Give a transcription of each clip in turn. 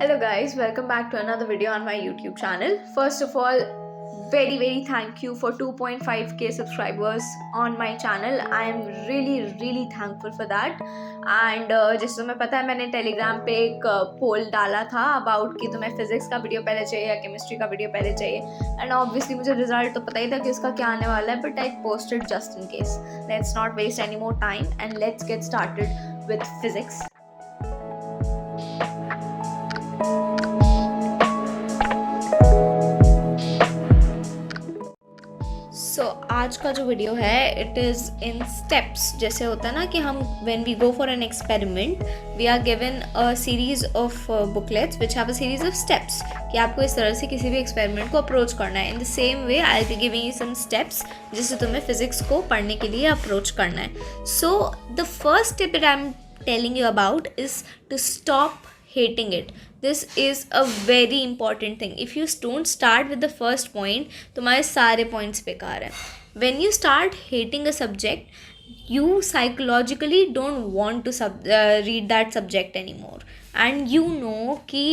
Hello guys, welcome back to another video on my YouTube channel. First of all, very thank you for 2.5k subscribers on my channel. I am really thankful for that. And जैसे तुम्हें पता है मैंने Telegram पे एक पोल डाला था about कि तुम्हें फिजिक्स का वीडियो पहले चाहिए या केमिस्ट्री का वीडियो पहले चाहिए एंड ऑब्वियसली मुझे रिजल्ट तो पता ही था कि उसका क्या आने वाला है but I posted just in case. Let's not waste any more time and let's get started with physics. आज का जो वीडियो है इट इज़ इन स्टेप्स. जैसे होता है ना कि हम when we go for an experiment we are given a series of booklets which have a series of steps कि आपको इस तरह से किसी भी एक्सपेरिमेंट को अप्रोच करना है. In the same way I be giving you some steps जिससे तुम्हें फिजिक्स को पढ़ने के लिए अप्रोच करना है. So the first step that I am telling you about is to stop hating it. This is a very important thing. If you don't start with the first point, तुम्हारे सारे points बेकार हैं. When you start hating a subject, you psychologically don't want to read that subject anymore. And you know कि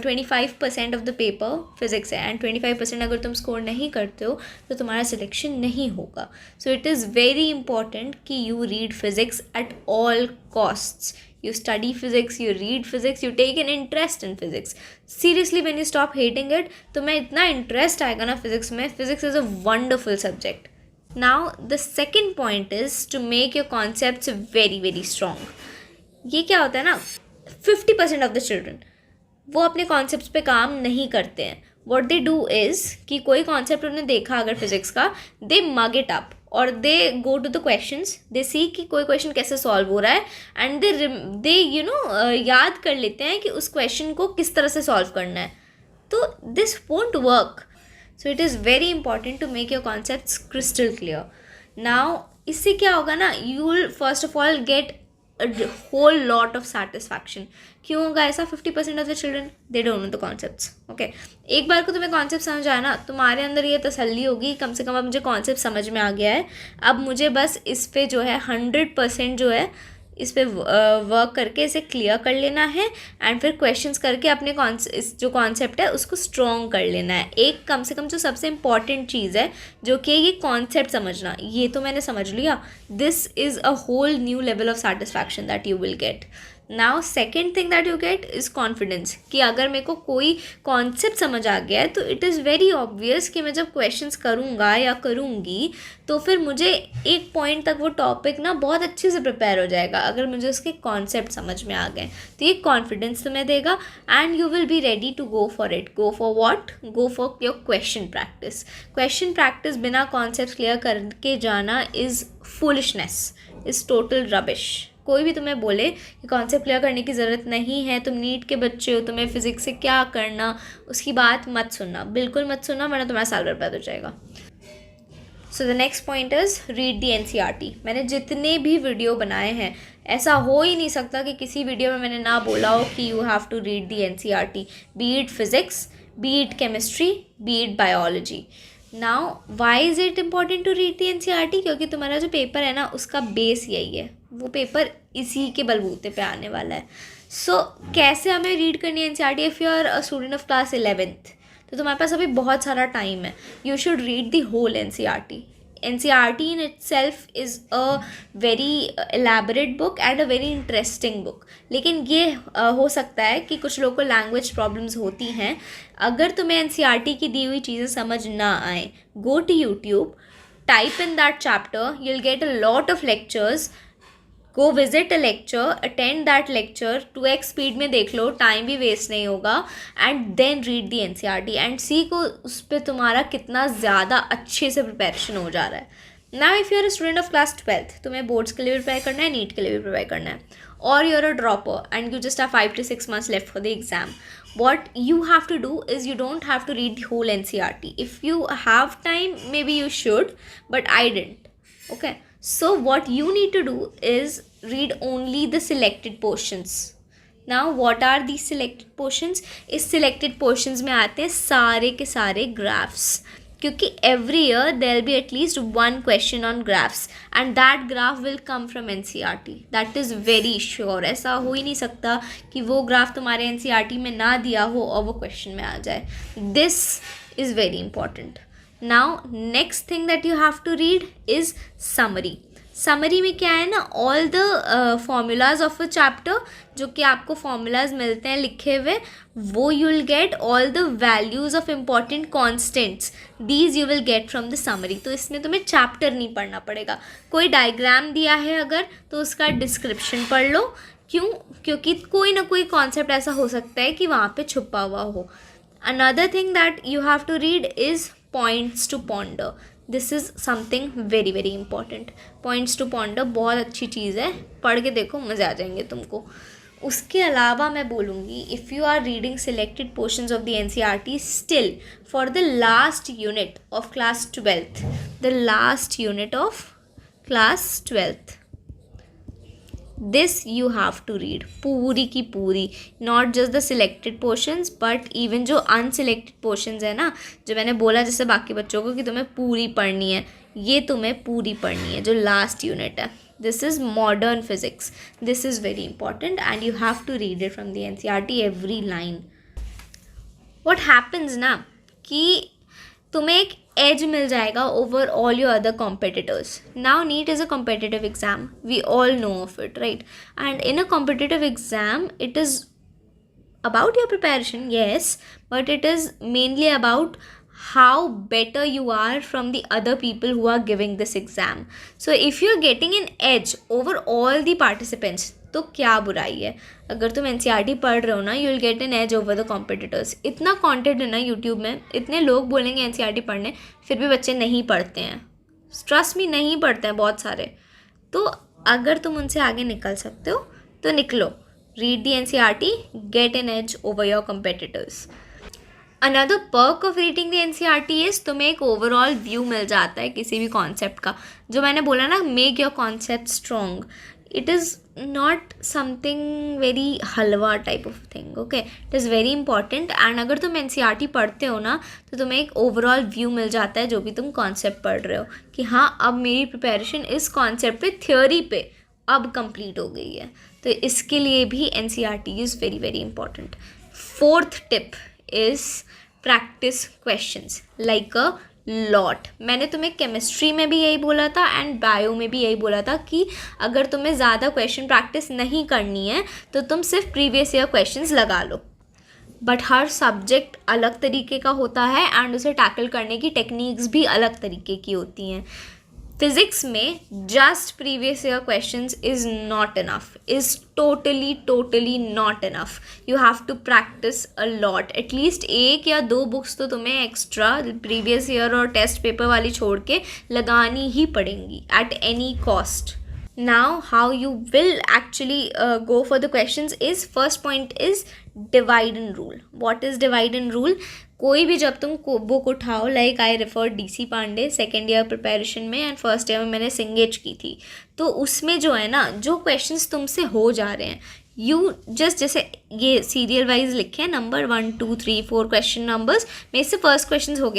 25% of the paper physics है and 25% अगर तुम score नहीं करते हो तो तुम्हारा selection नहीं होगा. So it is very important कि you read physics at all costs. You study physics, you read physics, you take an interest in physics. Seriously, when you stop hating it, तुम्हें इतना interest आएगा ना physics में. Physics is a wonderful subject. Now, the second point is to make your concepts very strong. ये क्या होता है ना, 50% of the children वो अपने कॉन्सेप्ट्स पे काम नहीं करते हैं. What they do is कि कोई कॉन्सेप्ट उन्होंने देखा अगर फिजिक्स का, they mug it up और दे गो टू द क्वेश्चंस, दे सी कि कोई क्वेश्चन कैसे सॉल्व हो रहा है एंड दे याद कर लेते हैं कि उस क्वेश्चन को किस तरह से सॉल्व करना है. तो this won't work. So it is very important to make your concepts crystal clear. Now इससे क्या होगा ना, you will first of all get a whole lot of satisfaction. क्यों होगा ऐसा? 50% of the children they don't know the concepts. Okay, एक बार को तुम्हें कॉन्सेप्ट समझ आया ना, तुम्हारे अंदर ये तसल्ली होगी कम से कम अब मुझे कॉन्सेप्ट समझ में आ गया है, अब मुझे बस इस पे जो है 100% जो है इस पे वर्क करके इसे क्लियर कर लेना है एंड फिर क्वेश्चंस करके अपने इस जो कॉन्सेप्ट है उसको स्ट्रॉन्ग कर लेना है. एक कम से कम जो सबसे इम्पॉर्टेंट चीज़ है जो कि ये कॉन्सेप्ट समझना, ये तो मैंने समझ लिया. This is a whole new level of satisfaction that you will get. Now second thing that you get is confidence कि अगर मेरे को कोई कॉन्सेप्ट समझ आ गया है तो इट इज़ वेरी ऑब्वियस कि मैं जब क्वेश्चंस करूँगा या करूँगी तो फिर मुझे एक पॉइंट तक वो टॉपिक ना बहुत अच्छे से प्रिपेयर हो जाएगा अगर मुझे उसके कॉन्सेप्ट समझ में आ गए. तो ये कॉन्फिडेंस तुम्हें देगा and you will be ready to go for it. Go for what? Go for your question practice. Question practice बिना कॉन्सेप्ट क्लियर करके जाना is foolishness, is total rubbish. कोई भी तुम्हें बोले कि कॉन्सेप्ट क्लियर करने की ज़रूरत नहीं है, तुम नीट के बच्चे हो, तुम्हें फिजिक्स से क्या करना, उसकी बात मत सुनना, बिल्कुल मत सुनना, वरना तुम्हारा साल बर्बाद हो जाएगा. So the next point is read the NCERT. मैंने जितने भी वीडियो बनाए हैं ऐसा हो ही नहीं सकता कि किसी वीडियो में मैंने ना बोला हो कि you have to read the NCERT, be it physics, be it chemistry, be it biology. Now why is it important to read the NCERT? क्योंकि तुम्हारा जो पेपर है ना उसका बेस यही है, वो पेपर इसी के बलबूते पे आने वाला है. सो कैसे हमें रीड करनी है NCERT? If you are a student of class 11th तो तुम्हारे पास अभी बहुत सारा टाइम है. You should read the whole NCERT. NCERT in itself is a very elaborate book and a very interesting book. लेकिन ये हो सकता है कि कुछ लोगों को लैंग्वेज प्रॉब्लम्स होती हैं. अगर तुम्हें NCERT की दी हुई चीज़ें समझ ना आए, go to YouTube, type in that chapter, you'll get a lot of lectures. Go visit a lecture, attend that lecture, 2x speed में देख लो, टाइम भी वेस्ट नहीं होगा and then read the NCERT and see को उस पर तुम्हारा कितना ज़्यादा अच्छे से प्रिपरेशन हो जा रहा है. Now if you are a student of class 12th, तुम्हें बोर्ड्स के लिए भी प्रिपेयर करना है, नीट के लिए भी प्रिपेयर करना है, और you are a dropper and you just have 5 to 6 months left for the exam. What you have to do is you don't have to read the whole NCERT. If you have time, maybe you should, but I didn't. Okay. So what you need to do is read only the selected portions. Now what are these selected portions? इस selected portions में आते हैं सारे के सारे graphs. क्योंकि every year there will be at least one question on graphs and that graph will come from NCERT, that is very sure. ऐसा हो ही नहीं सकता कि वो ग्राफ तुम्हारे एनसीईआरटी में ना दिया हो और वो क्वेश्चन में आ जाए। This is very important. Now next thing that you have to read is summary. Summary में क्या है ना, all the formulas of a chapter, जो कि आपको फॉर्मूलाज मिलते हैं लिखे हुए, वो you will get all the values of important constants, these you will get from the summary. तो इसमें तुम्हें चैप्टर नहीं पढ़ना पड़ेगा। कोई डायग्राम दिया है अगर, तो उसका डिस्क्रिप्शन पढ़ लो। क्यों? क्योंकि कोई ना कोई कॉन्सेप्ट ऐसा हो सकता है कि वहाँ पे छुपा हुआ हो। Another thing that you have to read is points to ponder. This is something very very important. Points to ponder बहुत अच्छी चीज़ है, पढ़ के देखो, मज़े आ जाएंगे तुमको। उसके अलावा मैं बोलूँगी, if you are reading selected portions of the NCERT still for the last unit of class 12th, the last unit of class 12th, this you have to read पूरी की पूरी, not just the selected portions but even जो unselected portions है ना, जो मैंने बोला जैसे बाकी बच्चों को कि तुम्हें पूरी पढ़नी है, ये तुम्हें पूरी पढ़नी है जो लास्ट यूनिट है। This is modern physics, this is very important and you have to read it from the NCERT every line. What happens ना कि तुम्हें एक एज मिल जाएगा over all your other competitors. Now NEET is a competitive exam, we all know of it, right? And in a competitive exam it is about your preparation, yes, but it is mainly about how better you are from the other people who are giving this exam. So if you are getting an edge over all the participants, तो क्या बुराई है? अगर तुम NCERT पढ़ रहे हो ना, you will get an edge over the competitors. इतना कंटेंट है ना यूट्यूब में, इतने लोग बोलेंगे एनसीईआरटी पढ़ने, फिर भी बच्चे नहीं पढ़ते हैं। ट्रस्ट मी, नहीं पढ़ते हैं बहुत सारे। तो अगर तुम उनसे आगे निकल सकते हो तो निकलो। Read the NCERT, get an edge over your competitors. Another perk of reading the NCERT is तुम्हें एक ओवरऑल व्यू मिल जाता है किसी भी कॉन्सेप्ट का। जो मैंने बोला ना, make your concept strong, it is not something very halwa type of thing, okay? It is very important. And अगर तुम एनसीईआरटी पढ़ते हो ना, तो तुम्हें एक ओवरऑल व्यू मिल जाता है जो भी तुम कॉन्सेप्ट पढ़ रहे हो, कि हाँ अब मेरी प्रिपरेशन इस कॉन्सेप्ट पे, थ्योरी पे अब कंप्लीट हो गई है। तो इसके लिए भी NCERT is very very important. Fourth tip is practice questions like a lot. मैंने तुम्हें केमिस्ट्री में भी यही बोला था एंड बायो में भी यही बोला था कि अगर तुम्हें ज़्यादा क्वेश्चन प्रैक्टिस नहीं करनी है तो तुम सिर्फ प्रीवियस ईयर क्वेश्चंस लगा लो। बट हर सब्जेक्ट अलग तरीके का होता है एंड उसे टैकल करने की टेक्निक्स भी अलग तरीके की होती हैं। फिजिक्स में just previous year questions is not enough, is totally not enough. You have to practice a lot. At least 1 या 2 बुक्स तो तुम्हें एक्स्ट्रा प्रीवियस ईयर और टेस्ट पेपर वाली छोड़ के लगानी ही पड़ेंगी at any cost. Now how you will actually go for the questions is, first point is divide and rule. What is divide and rule? कोई भी जब तुम बुक उठाओ, like I refer DC Pandey second year preparation में and first year में मैंने सिंगेज की थी, तो उसमें जो है ना, जो क्वेश्चंस तुमसे हो जा रहे हैं, यू जस्ट, जैसे ये सीरियल वाइज लिखे हैं नंबर 1 2 3 4 क्वेश्चन नंबर्स में, इससे फर्स्ट क्वेश्चन हो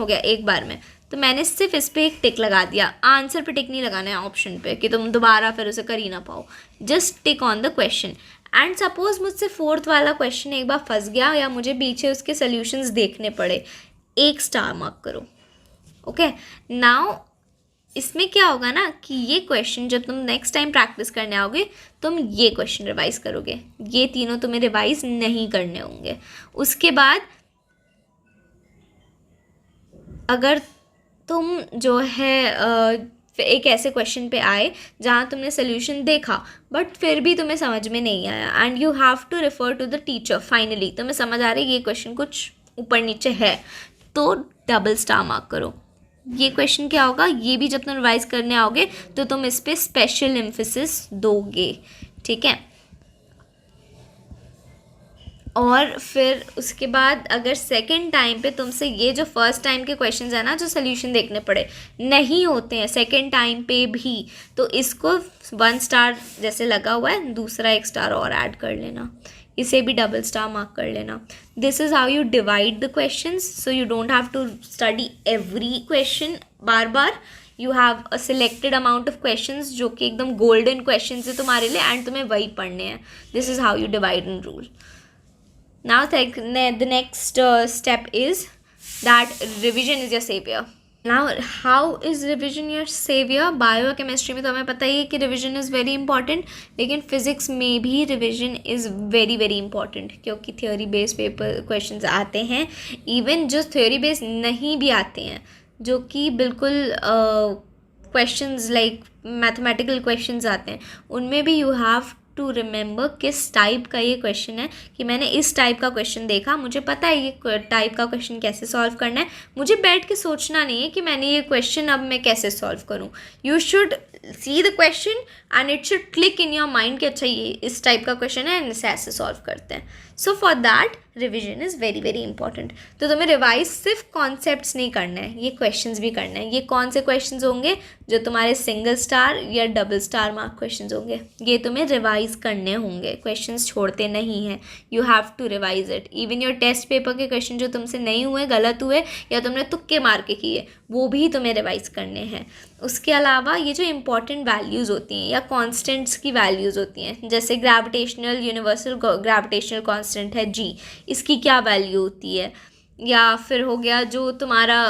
गया एक बार में, तो मैंने सिर्फ इस पर एक टिक लगा दिया। आंसर पे टिक नहीं लगाना है ऑप्शन पे कि तुम दोबारा फिर उसे कर ही ना पाओ, just tick on the question. And suppose मुझसे 4th वाला क्वेश्चन एक बार फंस गया या मुझे पीछे उसके सोल्यूशंस देखने पड़े, 1 स्टार मार्क करो, ओके? नाउ इसमें क्या होगा ना कि ये क्वेश्चन जब तुम नेक्स्ट टाइम प्रैक्टिस करने आओगे, तुम ये क्वेश्चन रिवाइज करोगे, ये तीनों तुम्हें रिवाइज नहीं करने होंगे। उसके बाद अगर तुम जो है एक ऐसे क्वेश्चन पे आए जहाँ तुमने सोल्यूशन देखा बट फिर भी तुम्हें समझ में नहीं आया, and you have to refer to the teacher, finally तुम्हें समझ आ रही है ये क्वेश्चन कुछ ऊपर नीचे है, तो डबल स्टार मार्क करो। ये क्वेश्चन क्या होगा, ये भी जब तुम रिवाइज करने आओगे तो तुम इस पर स्पेशल एम्फेसिस दोगे, ठीक है? और फिर उसके बाद अगर सेकंड टाइम पे तुमसे ये जो फर्स्ट टाइम के क्वेश्चंस है ना, जो सोल्यूशन देखने पड़े नहीं होते हैं सेकंड टाइम पे भी, तो इसको 1 स्टार जैसे लगा हुआ है, दूसरा 1 स्टार और ऐड कर लेना। इसे भी डबल स्टार मार्क कर लेना. This is how you divide the questions, so you don't have to study every question बार बार. You have a selected amount of questions जो कि एकदम गोल्डन क्वेश्चन है तुम्हारे लिए, एंड तुम्हें वही पढ़ने हैं. This is how you divide and rule. Now the next step is that revision is your savior. Now how is revision your savior? Biochemistry में तो हमें पता ही है कि revision is very important, लेकिन physics में भी revision is very very important, क्योंकि theory based paper questions आते हैं. even जो theory based नहीं भी आते हैं, जो कि बिल्कुल questions like mathematical questions आते हैं, उनमें भी you have टू रिमेंबर किस टाइप का ये क्वेश्चन है, कि मैंने इस टाइप का क्वेश्चन देखा, मुझे पता है ये टाइप का क्वेश्चन कैसे सॉल्व करना है. मुझे बैठ के सोचना नहीं है कि मैंने ये क्वेश्चन अब मैं कैसे सॉल्व करूँ. You should see the question and it should click in your mind कि अच्छा ये इस टाइप का क्वेश्चन है एंड इसे ऐसे सॉल्व करते हैं. So for that revision is very very important. तो तुम्हें रिवाइज सिर्फ कॉन्सेप्ट्स नहीं करना है, ये क्वेश्चंस भी करना है. ये कौन से क्वेश्चंस होंगे? जो तुम्हारे सिंगल स्टार या डबल स्टार मार्क क्वेश्चंस होंगे, ये तुम्हें रिवाइज करने होंगे. क्वेश्चंस छोड़ते नहीं हैं. You have to revise it. Even your test paper के क्वेश्चन जो तुमसे नहीं हुए, गलत हुए, या तुमने तुक्के मार के किए, वो भी तुम्हें रिवाइज करने हैं. उसके अलावा ये जो इंपॉर्टेंट वैल्यूज़ होती हैं या कॉन्स्टेंट्स की वैल्यूज़ होती हैं, जैसे ग्रेविटेशनल यूनिवर्सल ग्रेविटेशनल कांस्टेंट है जी, इसकी क्या वैल्यू होती है, या फिर हो गया जो तुम्हारा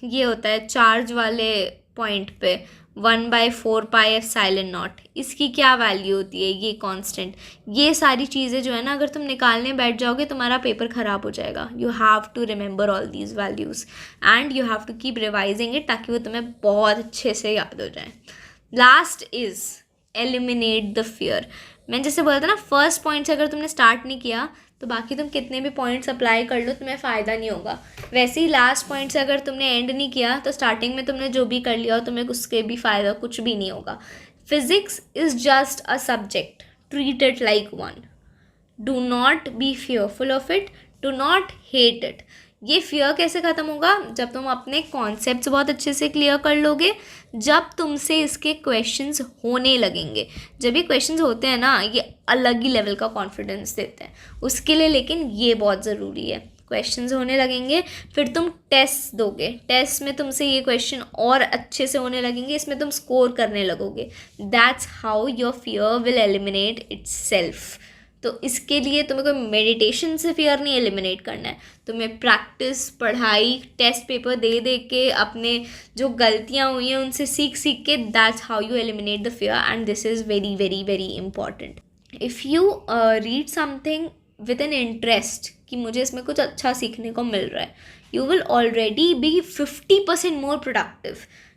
ये होता है चार्ज वाले पॉइंट पे 1/4πε0, इसकी क्या वैल्यू होती है, ये कांस्टेंट. ये सारी चीज़ें जो है ना, अगर तुम निकालने बैठ जाओगे तुम्हारा पेपर ख़राब हो जाएगा. You have to remember all these values and you have to keep revising it, ताकि वो तुम्हें बहुत अच्छे से याद हो जाए. Last is eliminate the fear. मैंने जैसे बोला था ना, फर्स्ट पॉइंट से अगर तुमने स्टार्ट नहीं किया तो बाकी तुम कितने भी पॉइंट्स अप्लाई कर लो तुम्हें फ़ायदा नहीं होगा. वैसे ही लास्ट पॉइंट से अगर तुमने एंड नहीं किया तो स्टार्टिंग में तुमने जो भी कर लिया हो तुम्हें उसके भी फ़ायदा कुछ भी नहीं होगा. Physics is just a subject, treat it like one. Do not be fearful of it, do not hate it. ये फियर कैसे ख़त्म होगा? जब तुम अपने कॉन्सेप्ट्स बहुत अच्छे से क्लियर कर लोगे, जब तुमसे इसके क्वेश्चंस होने लगेंगे. जब ये क्वेश्चंस होते हैं ना, ये अलग ही लेवल का कॉन्फिडेंस देते हैं. उसके लिए लेकिन ये बहुत ज़रूरी है. क्वेश्चंस होने लगेंगे, फिर तुम टेस्ट दोगे, टेस्ट में तुमसे ये क्वेश्चन और अच्छे से होने लगेंगे, इसमें तुम स्कोर करने लगोगे. That's how your fear will eliminate itself. तो इसके लिए तुम्हें कोई मेडिटेशन से फियर नहीं एलिमिनेट करना है. तुम्हें प्रैक्टिस, पढ़ाई, टेस्ट पेपर दे दे के, अपने जो गलतियाँ हुई हैं उनसे सीख सीख के, that's how you eliminate the fear. And this is very very very important. If you read something with an interest कि मुझे इसमें कुछ अच्छा सीखने को मिल रहा है, you will already be 50% more productive.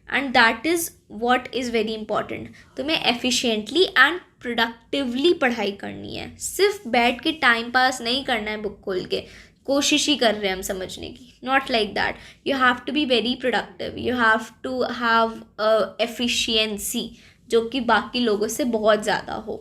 And that is what is very important. तुम्हें एफिशिएंटली एंड प्रोडक्टिवली पढ़ाई करनी है. सिर्फ बैठ के टाइम पास नहीं करना है बुक खोल के, कोशिश ही कर रहे हैं हम समझने की. Not like that. You have to be very productive. You have to have efficiency जो कि बाकी लोगों से बहुत ज़्यादा हो.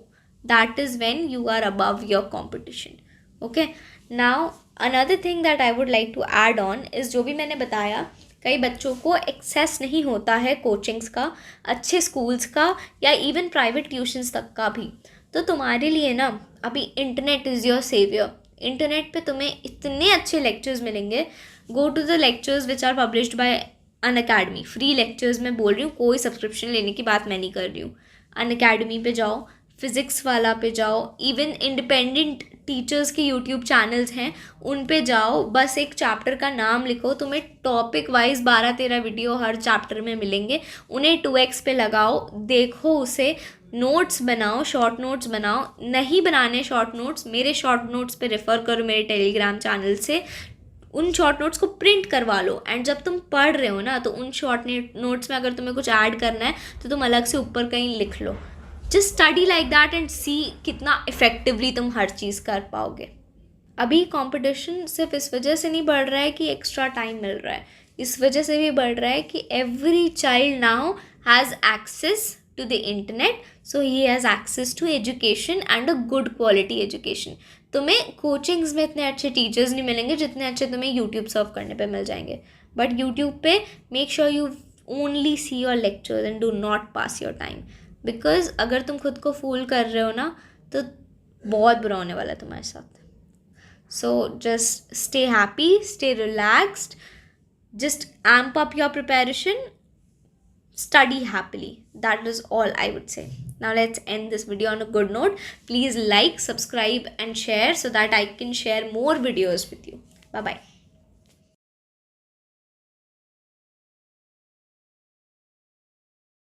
That is when you are above your competition. Okay. Now another thing that I would like to add on is, जो भी मैंने बताया, कई बच्चों को एक्सेस नहीं होता है कोचिंग्स का, अच्छे स्कूल्स का, या इवन प्राइवेट ट्यूशन्स तक का भी. तो तुम्हारे लिए ना अभी internet is your saviour. Internet पे तुम्हें इतने अच्छे लेक्चर्स मिलेंगे. Go to the lectures which are published by Unacademy. Free lectures मैं बोल रही हूँ, कोई सब्सक्रिप्शन लेने की बात मैं नहीं कर रही हूँ. अनअकैडमी पे जाओ, फिज़िक्स वाला पे जाओ, इवन इंडिपेंडेंट टीचर्स के यूट्यूब चैनल्स हैं उन पे जाओ. बस एक चैप्टर का नाम लिखो, तुम्हें टॉपिक वाइज 12-13 वीडियो हर चैप्टर में मिलेंगे. उन्हें 2x पे लगाओ, देखो उसे, नोट्स बनाओ, शॉर्ट नोट्स बनाओ. नहीं बनाने शॉर्ट नोट्स, मेरे शॉर्ट नोट्स पे रेफ़र करो मेरे टेलीग्राम चैनल से. उन शॉर्ट नोट्स को प्रिंट करवा लो. एंड जब तुम पढ़ रहे हो ना, तो उन शॉर्ट नोट्स में अगर तुम्हें कुछ ऐड करना है तो तुम अलग से ऊपर कहीं लिख लो. Just study like that and see कितना इफ़ेक्टिवली तुम हर चीज़ कर पाओगे. अभी कंपटीशन सिर्फ इस वजह से नहीं बढ़ रहा है कि एक्स्ट्रा टाइम मिल रहा है, इस वजह से भी बढ़ रहा है कि every child now has access to the internet, so he has access to education and a good quality education. तुम्हें कोचिंग्स में इतने अच्छे टीचर्स नहीं मिलेंगे जितने अच्छे तुम्हें यूट्यूब सर्व करने पे मिल जाएंगे. बट यूट्यूब पे make sure you only see your lectures and do not pass your time. Because अगर तुम खुद को फूल कर रहे हो ना, तो बहुत बुरा होने वाला है तुम्हारे साथ. So just stay happy, stay relaxed, just amp up your preparation, study happily. That is all I would say. Now let's end this video on a good note. Please like, subscribe and share so that I can share more videos with you. Bye bye.